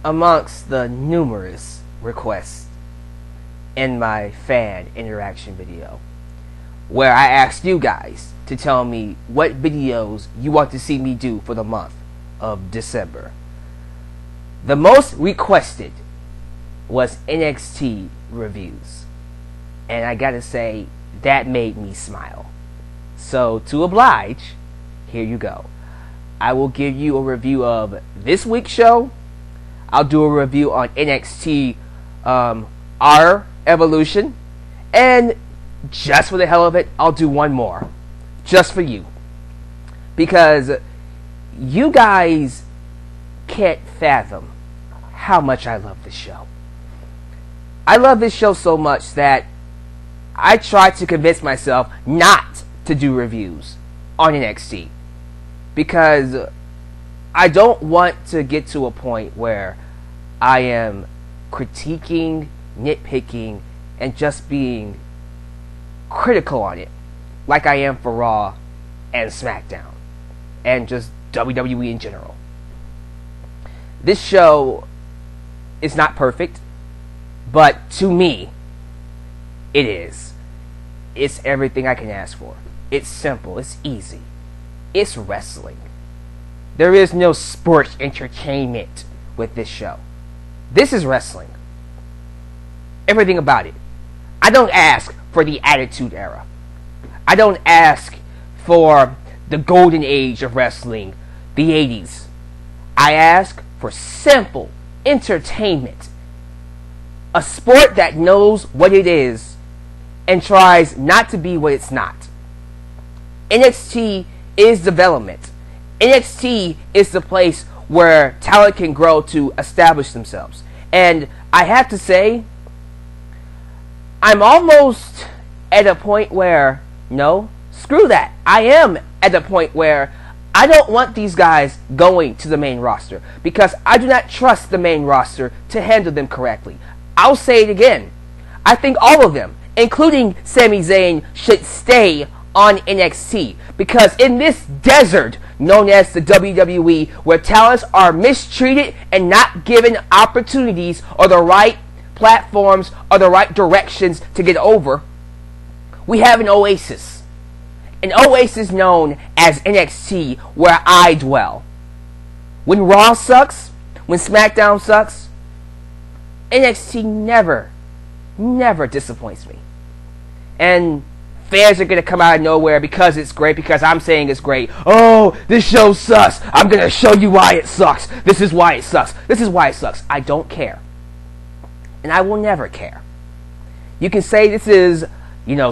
amongst the numerous requests in my fan interaction video, where I asked you guys to tell me what videos you want to see me do for the month of December. The most requested was NXT reviews, and I gotta say, that made me smile. So to oblige, here you go. I will give you a review of this week's show. I'll do a review on NXT our Evolution, and just for the hell of it, I'll do one more just for you, because you guys can't fathom how much I love this show. I love this show so much that I try to convince myself not to do reviews on NXT, because I don't want to get to a point where I am critiquing, nitpicking, and just being critical on it like I am for Raw and SmackDown and just WWE in general. This show is not perfect, but to me, it is. It's everything I can ask for. It's simple. It's easy. It's wrestling. There is no sports entertainment with this show. This is wrestling. Everything about it. I don't ask for the Attitude Era. I don't ask for the golden age of wrestling, the 80s. I ask for simple entertainment. A sport that knows what it is and tries not to be what it's not. NXT is development. NXT is the place where talent can grow to establish themselves. And I have to say, I'm almost at a point where, no, screw that. I am at a point where I don't want these guys going to the main roster, because I do not trust the main roster to handle them correctly. I'll say it again. I think all of them, including Sami Zayn, should stay on NXT, because in this desert known as the WWE, where talents are mistreated and not given opportunities or the right platforms or the right directions to get over, we have an oasis. An oasis known as NXT, where I dwell. When Raw sucks, when SmackDown sucks, NXT never disappoints me. And fans are going to come out of nowhere because it's great, because I'm saying it's great. Oh, this show sucks. I'm going to show you why it sucks. This is why it sucks. This is why it sucks. I don't care. And I will never care. You can say this is,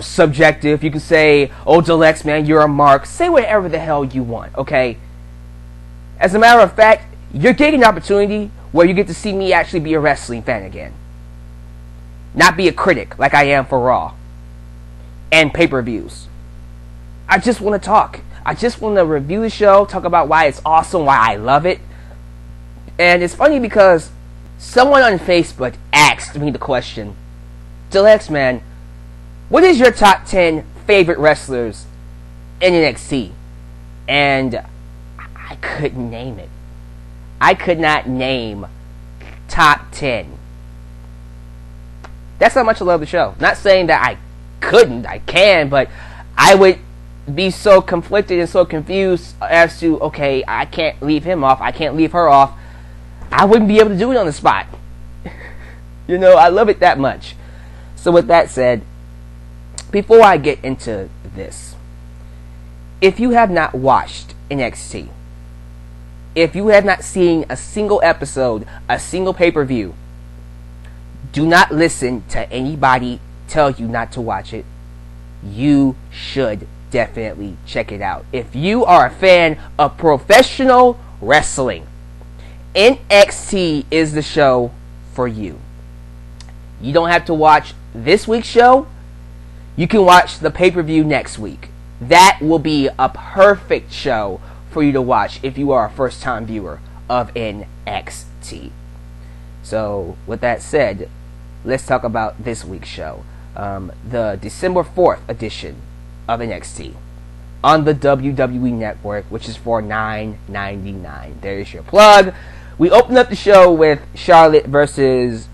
subjective. You can say, oh, Alyx, man, you're a mark. Say whatever the hell you want, okay? As a matter of fact, you're getting an opportunity where you get to see me actually be a wrestling fan again. Not be a critic like I am for Raw and pay-per-views. I just want to talk. I just want to review the show, talk about why it's awesome, why I love it. And it's funny because someone on Facebook asked me the question, Alyx, man, what is your top 10 favorite wrestlers in NXT? And I couldn't name it. I could not name top 10. That's how much I love the show. Not saying that I couldn't, I can, but I would be so conflicted and so confused as to, okay, I can't leave him off, I can't leave her off. I wouldn't be able to do it on the spot. I love it that much. So with that said, before I get into this, if you have not watched NXT, if you have not seen a single episode, a single pay-per-view, do not listen to anybody tell you not to watch it. You should definitely check it out. If you are a fan of professional wrestling, NXT is the show for you. You don't have to watch this week's show. You can watch the pay-per-view next week. That will be a perfect show for you to watch if you are a first-time viewer of NXT. So, with that said, let's talk about this week's show. The December 4th edition of NXT on the WWE Network, which is for $9.99. There's your plug. we open up the show with Charlotte versus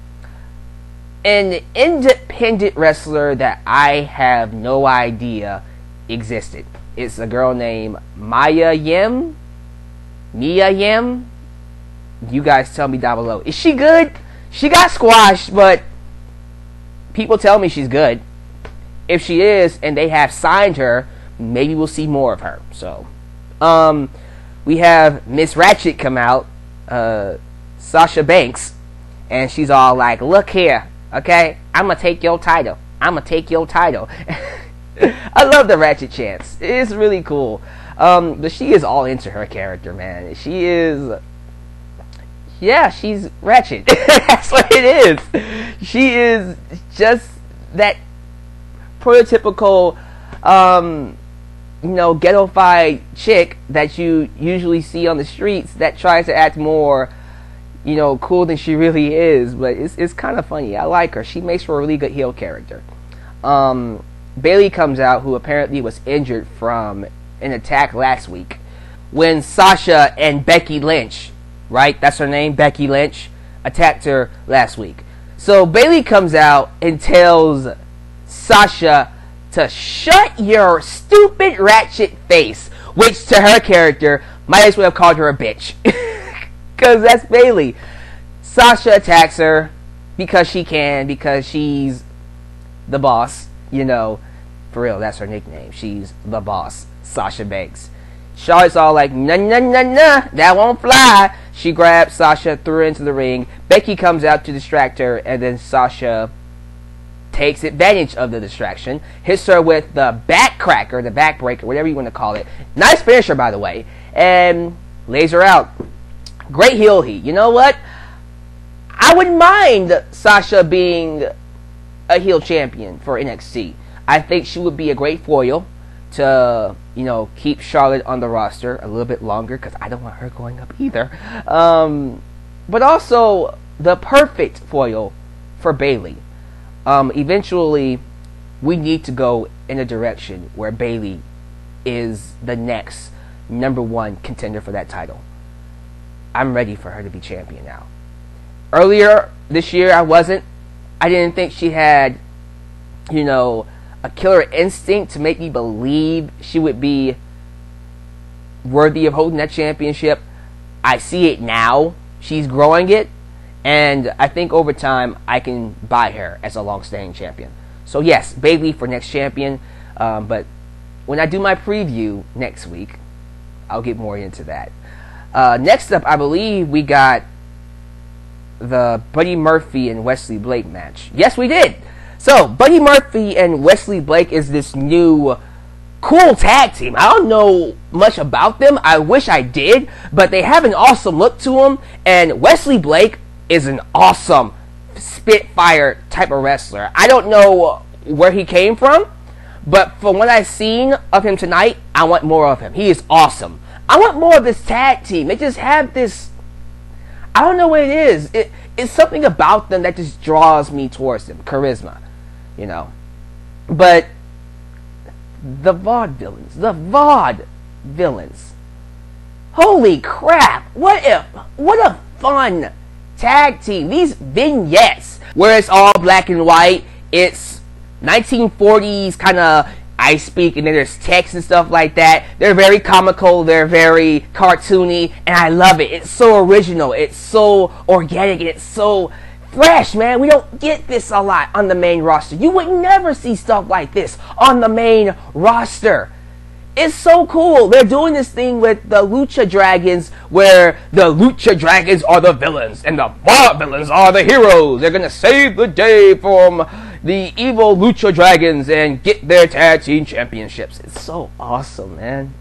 an independent wrestler that I have no idea existed. It's a girl named Mia Yim. You guys tell me down below. Is she good? She got squashed, but people tell me she's good. If she is, and they have signed her, maybe we'll see more of her. So, we have Miss Ratchet come out, Sasha Banks, and she's all like, "Look here, okay? I'm gonna take your title. I'm gonna take your title." I love the Ratchet chants. It's really cool. But she is all into her character, man. She is, yeah, she's Ratchet. That's what it is. She is just that prototypical, ghetto-fied chick that you usually see on the streets that tries to act more, cool than she really is. But it's kind of funny. I like her. She makes for a really good heel character. Bayley comes out, who apparently was injured from an attack last week when Sasha and Becky Lynch, right? That's her name, Becky Lynch, attacked her last week. So Bayley comes out and tells Sasha to shut your stupid ratchet face, which to her character might as well have called her a bitch. Because that's Bayley. Sasha attacks her because she can, because she's the boss, for real, that's her nickname. She's the boss, Sasha Banks. Charlotte's all like, nah, that won't fly. She grabs Sasha, threw her into the ring. Becky comes out to distract her, and then Sasha takes advantage of the distraction, hits her with the back cracker, the back breaker, whatever you want to call it. Nice finisher, by the way, and lays her out. Great heel heat. You know what? I wouldn't mind Sasha being a heel champion for NXT. I think she would be a great foil to, keep Charlotte on the roster a little bit longer, because I don't want her going up either. But also the perfect foil for Bayley. Eventually, we need to go in a direction where Bayley is the next #1 contender for that title. I'm ready for her to be champion now. Earlier this year, I didn't think she had, a killer instinct to make me believe she would be worthy of holding that championship. I see it now. She's growing it. And I think over time, I can buy her as a long-standing champion. So yes, Bayley for next champion. But when I do my preview next week, I'll get more into that. Next up, I believe we got the Buddy Murphy and Wesley Blake match. Yes, we did. So, Buddy Murphy and Wesley Blake is this new cool tag team. I don't know much about them. I wish I did. But they have an awesome look to them. And Wesley Blake is an awesome Spitfire type of wrestler. I don't know where he came from, but from what I've seen of him tonight, I want more of him. He is awesome. I want more of this tag team. They just have this, I don't know what it is. It's something about them that just draws me towards them. Charisma, But the VOD villains. Holy crap. What a fun tag team. These vignettes where it's all black and white, it's 1940s kind of I speak, and then there's text and stuff like that. They're very comical, they're very cartoony, and I love it. It's so original, it's so organic, and it's so fresh, man. We don't get this a lot on the main roster. You would never see stuff like this on the main roster. It's so cool. They're doing this thing with the Lucha Dragons, where the Lucha Dragons are the villains and the VOD villains are the heroes. They're gonna save the day from the evil Lucha Dragons and get their tag team championships. It's so awesome, man.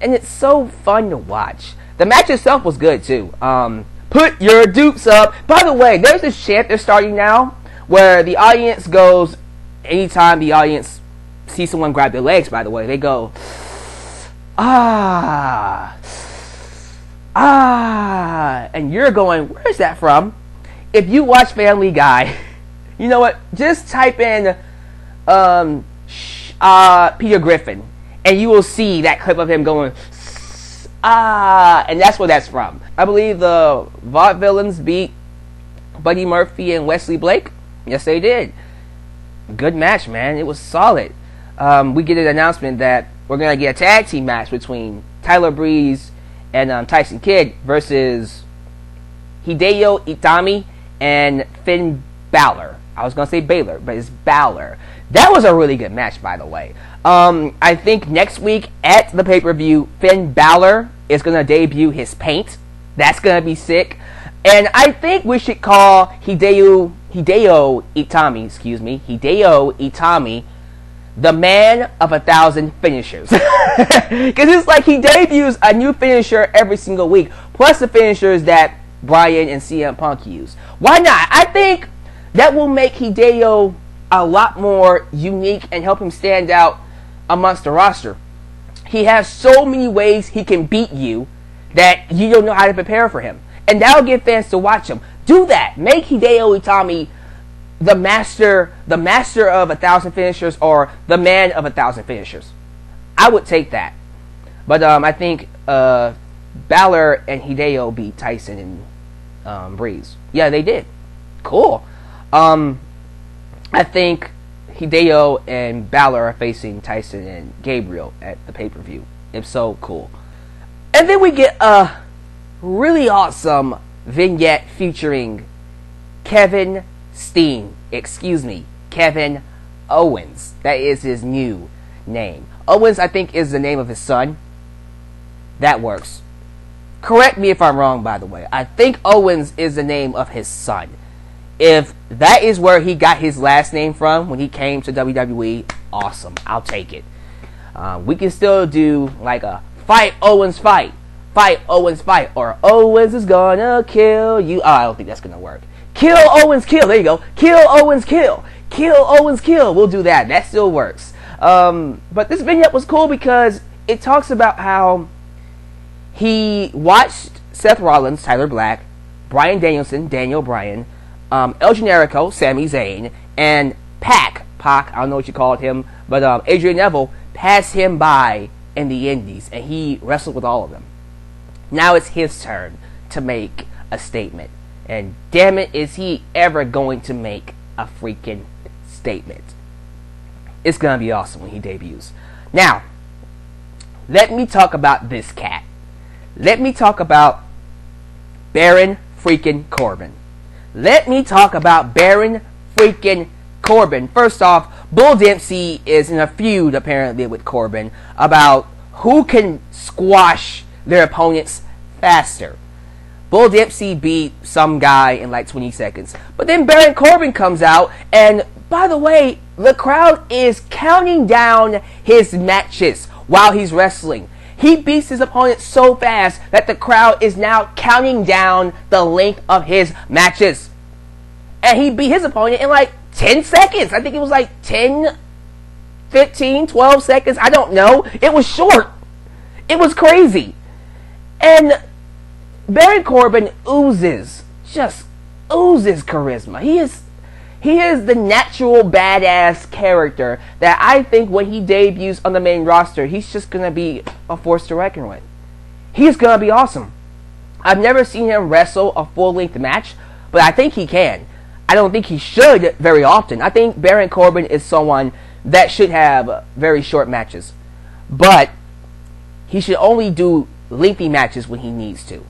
And it's so fun to watch. The match itself was good too. Put your dukes up. By the way, there's this chant they're starting now where the audience goes, anytime the audience see someone grab their legs, by the way, they go, ah, and you're going, where's that from? If you watch Family Guy, you know what, just type in Peter Griffin, and you will see that clip of him going, and that's where that's from. I believe the Vaudevillains beat Buddy Murphy and Wesley Blake. Yes, they did. Good match, man. It was solid. We get an announcement that we're going to get a tag team match between Tyler Breeze and Tyson Kidd versus Hideo Itami and Finn Balor. I was going to say Baylor, but it's Balor. That was a really good match, by the way. I think next week at the pay-per-view, Finn Balor is going to debut his paint. That's going to be sick. And I think we should call Hideo Itami, the man of 1,000 finishers. Because it's like he debuts a new finisher every single week, plus the finishers that Bryan and CM Punk use. Why not? I think that will make Hideo a lot more unique and help him stand out amongst the roster. He has so many ways he can beat you that you don't know how to prepare for him. And that'll get fans to watch him. Do that. Make Hideo Itami the master of 1,000 finishers, or the man of 1,000 finishers. I would take that. But I think Balor and Hideo beat Tyson and Breeze. Yeah, they did. Cool. I think Hideo and Balor are facing Tyson and Gabriel at the pay-per-view. If so, cool. And then we get a really awesome vignette featuring Kevin Owens. That is his new name. Owens, I think, is the name of his son. That works. Correct me if I'm wrong, by the way. I think Owens is the name of his son. If that is where he got his last name from when he came to WWE, awesome. I'll take it. We can still do like a fight Owens fight. Fight Owens fight. Or Owens is gonna kill you. Oh, I don't think that's gonna work. Kill Owens kill. There you go. Kill Owens kill. Kill Owens kill. We'll do that. That still works. But this vignette was cool because it talks about how he watched Seth Rollins, Tyler Black, Bryan Danielson, Daniel Bryan, El Generico, Sami Zayn, and Pac, I don't know what you called him, but Adrian Neville passed him by in the Indies, and he wrestled with all of them. Now it's his turn to make a statement. And damn it, is he ever going to make a freaking statement. It's going to be awesome when he debuts. Now, let me talk about this cat. Let me talk about Baron freaking Corbin. Let me talk about Baron freaking Corbin. First off, Bull Dempsey is in a feud apparently with Corbin about who can squash their opponents faster. Bull Dempsey beat some guy in like 20 seconds. But then Baron Corbin comes out, and by the way, the crowd is counting down his matches while he's wrestling. He beats his opponent so fast that the crowd is now counting down the length of his matches. And he beat his opponent in like 10 seconds. I think it was like 10, 15, 12 seconds. I don't know. It was short. It was crazy. And Baron Corbin just oozes charisma. He is the natural badass character that I think when he debuts on the main roster, he's just going to be a force to reckon with. He's going to be awesome. I've never seen him wrestle a full-length match, but I think he can. I don't think he should very often. I think Baron Corbin is someone that should have very short matches. But he should only do lengthy matches when he needs to.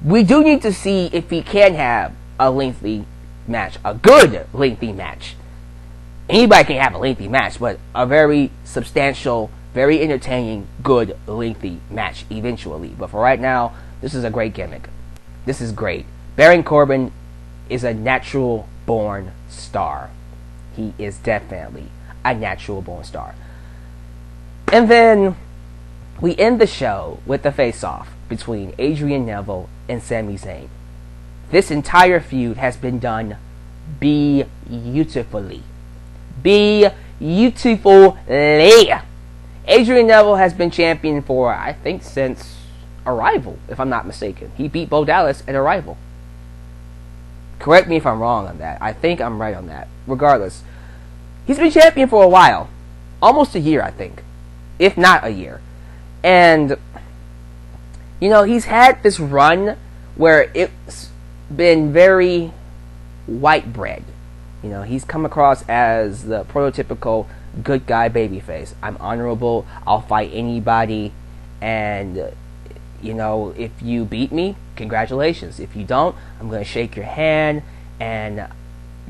We do need to see if he can have a lengthy match, a good lengthy match. Anybody can have a lengthy match, but a very substantial, very entertaining, good lengthy match eventually. But for right now, this is a great gimmick. This is great. Baron Corbin is a natural born star. He is definitely a natural born star. And then we end the show with the face-off between Adrian Neville and Sami Zayn. This entire feud has been done beautifully. Beautifully. Adrian Neville has been champion for, I think, since Arrival, if I'm not mistaken. He beat Bo Dallas at Arrival. Correct me if I'm wrong on that. I think I'm right on that. Regardless, he's been champion for a while. Almost a year, I think. If not a year. And You know, he's had this run where it's been very white bread. You know, he's come across as the prototypical good guy babyface. I'm honorable, I'll fight anybody, and you know, if you beat me, congratulations. If you don't, I'm going to shake your hand and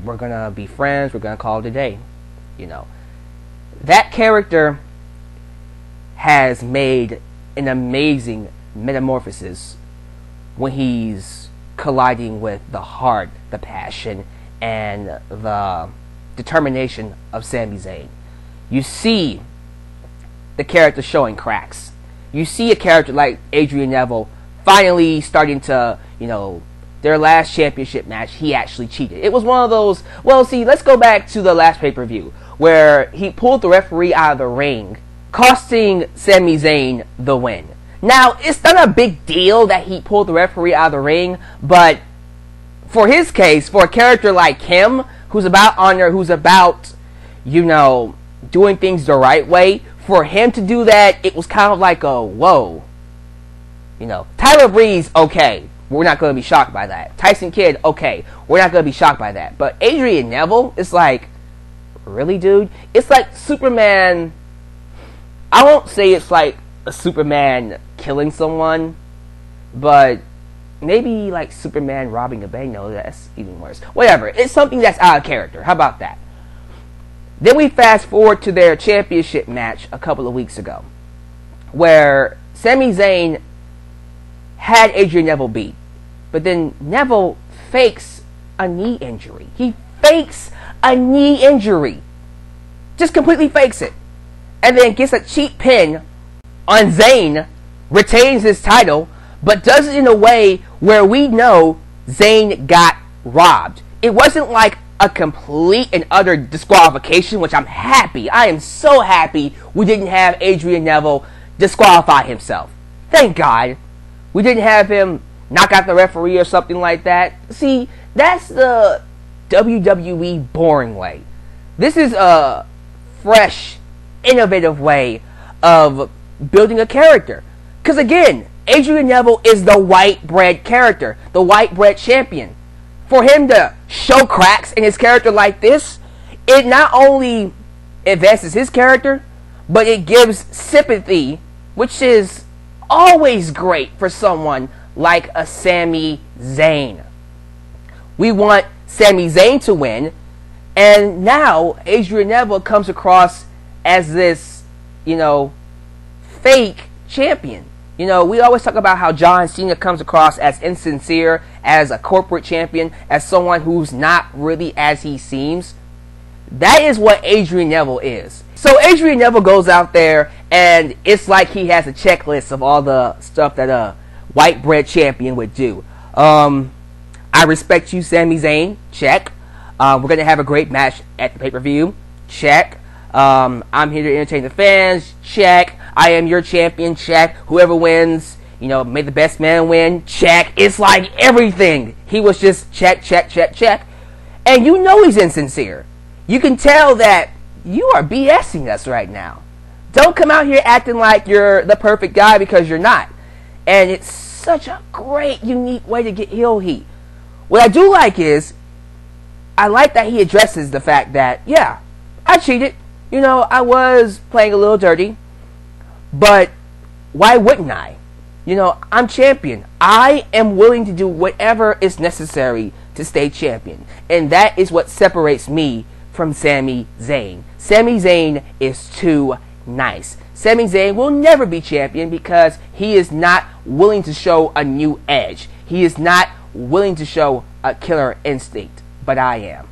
we're going to be friends, we're going to call it a day. You know, that character has made an amazing metamorphosis when he's colliding with the heart, the passion, and the determination of Sami Zayn. You see the character showing cracks. You see a character like Adrian Neville finally starting to, you know, their last championship match, he actually cheated. It was one of those, well, see, let's go back to the last pay-per-view where he pulled the referee out of the ring, costing Sami Zayn the win. Now, it's not a big deal that he pulled the referee out of the ring, but for his case, for a character like him, who's about honor, who's about, you know, doing things the right way, for him to do that, it was kind of like a, whoa. You know, Tyler Breeze, okay, we're not going to be shocked by that. Tyson Kidd, okay, we're not going to be shocked by that. But Adrian Neville, it's like, really, dude? It's like Superman. I won't say it's like a Superman killing someone, but maybe like Superman robbing a bank. No, that's even worse. Whatever. It's something that's out of character. How about that? Then we fast forward to their championship match a couple of weeks ago, where Sami Zayn had Adrian Neville beat, but then Neville fakes a knee injury. He fakes a knee injury. Just completely fakes it. And then gets a cheap pin on Zayn, retains his title, but does it in a way where we know Zayn got robbed. It wasn't like a complete and utter disqualification, which I'm happy. I am so happy we didn't have Adrian Neville disqualify himself. Thank God. We didn't have him knock out the referee or something like that. See, that's the WWE boring way. This is a fresh, innovative way of building a character. Because again, Adrian Neville is the white bread character, the white bread champion. For him to show cracks in his character like this, it not only advances his character, but it gives sympathy, which is always great for someone like a Sami Zayn. We want Sami Zayn to win, and now Adrian Neville comes across as this, you know, fake champion. You know, we always talk about how John Cena comes across as insincere, as a corporate champion, as someone who's not really as he seems. That is what Adrian Neville is. So Adrian Neville goes out there, and it's like he has a checklist of all the stuff that a white bread champion would do. I respect you, Sami Zayn. Check. We're going to have a great match at the pay-per-view. Check. I'm here to entertain the fans. Check. I am your champion. Check. Whoever wins, you know, may the best man win. Check. It's like everything. He was just check, check, check, check. And you know he's insincere. You can tell that you are BSing us right now. Don't come out here acting like you're the perfect guy, because you're not. And it's such a great, unique way to get heel heat. What I do like is, I like that he addresses the fact that, yeah, I cheated. You know, I was playing a little dirty. But why wouldn't I? You know, I'm champion. I am willing to do whatever is necessary to stay champion. And that is what separates me from Sami Zayn. Sami Zayn is too nice. Sami Zayn will never be champion because he is not willing to show a new edge. He is not willing to show a killer instinct. But I am.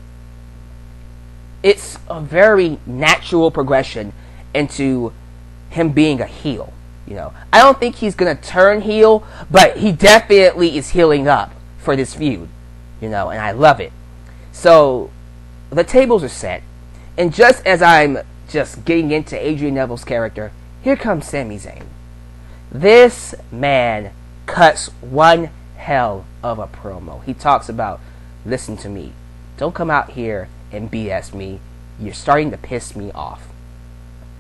It's a very natural progression into him being a heel. You know, I don't think he's gonna turn heel, but he definitely is healing up for this feud. You know, and I love it. So the tables are set, and just as I'm just getting into Adrian Neville's character, here comes Sami Zayn. This man cuts one hell of a promo. He talks about, listen to me, don't come out here and BS me. You're starting to piss me off.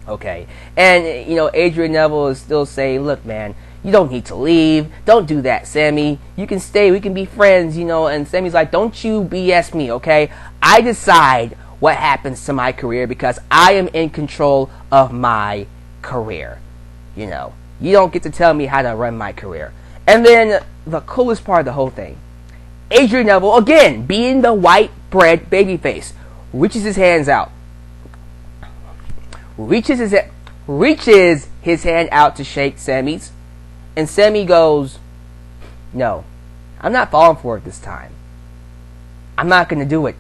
Okay, and you know, Adrian Neville is still saying, look man, You don't need to leave. Don't do that, Sami. You can stay. We can be friends, you know. And Sami's like, don't you BS me, okay? I decide what happens to my career because I am in control of my career. You know, you don't get to tell me how to run my career. And then the coolest part of the whole thing, Adrian Neville, again, being the white bread babyface, reaches his hands out. Reaches his hand out to shake Sami's. And Sami goes, no, I'm not falling for it this time. I'm not going to do it.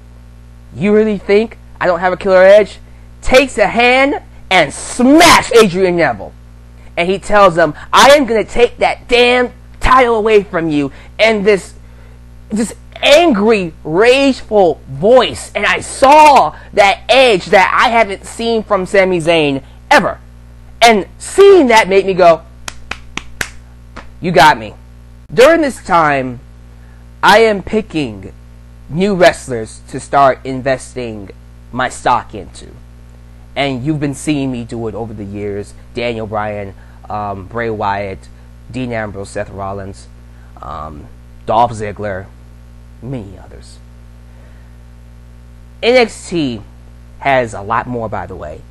You really think I don't have a killer edge? Takes a hand and smash Adrian Neville. And he tells him, I am going to take that damn title away from you. And this angry, rageful voice. And I saw that edge that I haven't seen from Sami Zayn ever. And seeing that made me go, you got me. During this time, I am picking new wrestlers to start investing my stock into. And you've been seeing me do it over the years. Daniel Bryan, Bray Wyatt, Dean Ambrose, Seth Rollins, Dolph Ziggler, many others. NXT has a lot more, by the way.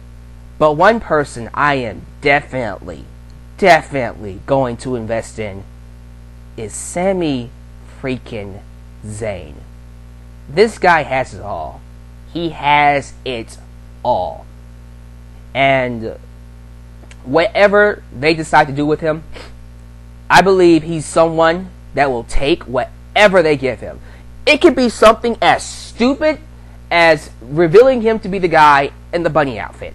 But one person I am definitely going to invest in is Sami freaking Zayn. This guy has it all. He has it all. And whatever they decide to do with him, I believe he's someone that will take whatever they give him. It could be something as stupid as revealing him to be the guy in the bunny outfit.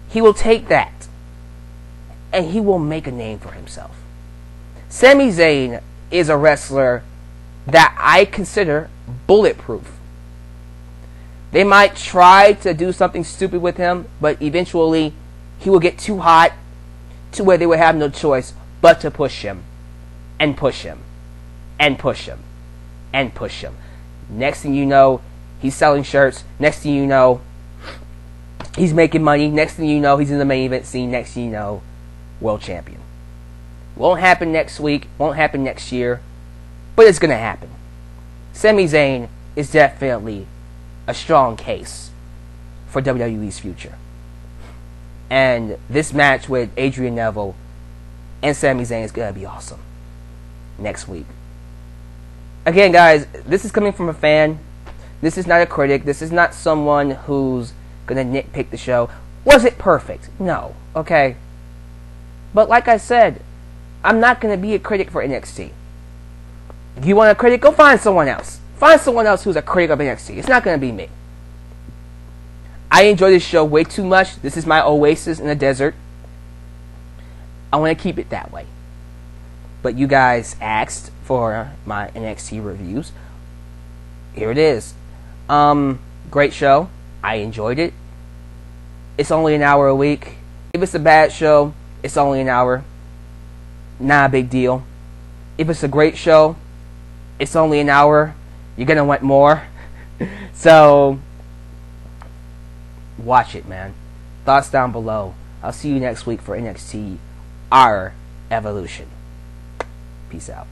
He will take that and he will make a name for himself. Sami Zayn is a wrestler that I consider bulletproof. They might try to do something stupid with him, but eventually he will get too hot to where they will have no choice but to push him and push him and push him and push him. Next thing you know, he's selling shirts. Next thing you know, he's making money. Next thing you know, he's in the main event scene. Next thing you know, world champion. Won't happen next week. Won't happen next year. But it's going to happen. Sami Zayn is definitely a strong case for WWE's future. And this match with Adrian Neville and Sami Zayn is going to be awesome next week. Again, guys, this is coming from a fan. This is not a critic. This is not someone who's going to nitpick the show. Was it perfect? No. Okay. But like I said, I'm not going to be a critic for NXT. If you want a critic, go find someone else. Find someone else who's a critic of NXT. It's not going to be me. I enjoy this show way too much. This is my oasis in the desert. I want to keep it that way. But you guys asked for my NXT reviews. Here it is. Great show. I enjoyed it. It's only an hour a week. If it's a bad show, it's only an hour. Not a big deal. If it's a great show, it's only an hour. You're going to want more. So, watch it, man. Thoughts down below. I'll see you next week for NXT, Our Evolution. Peace out.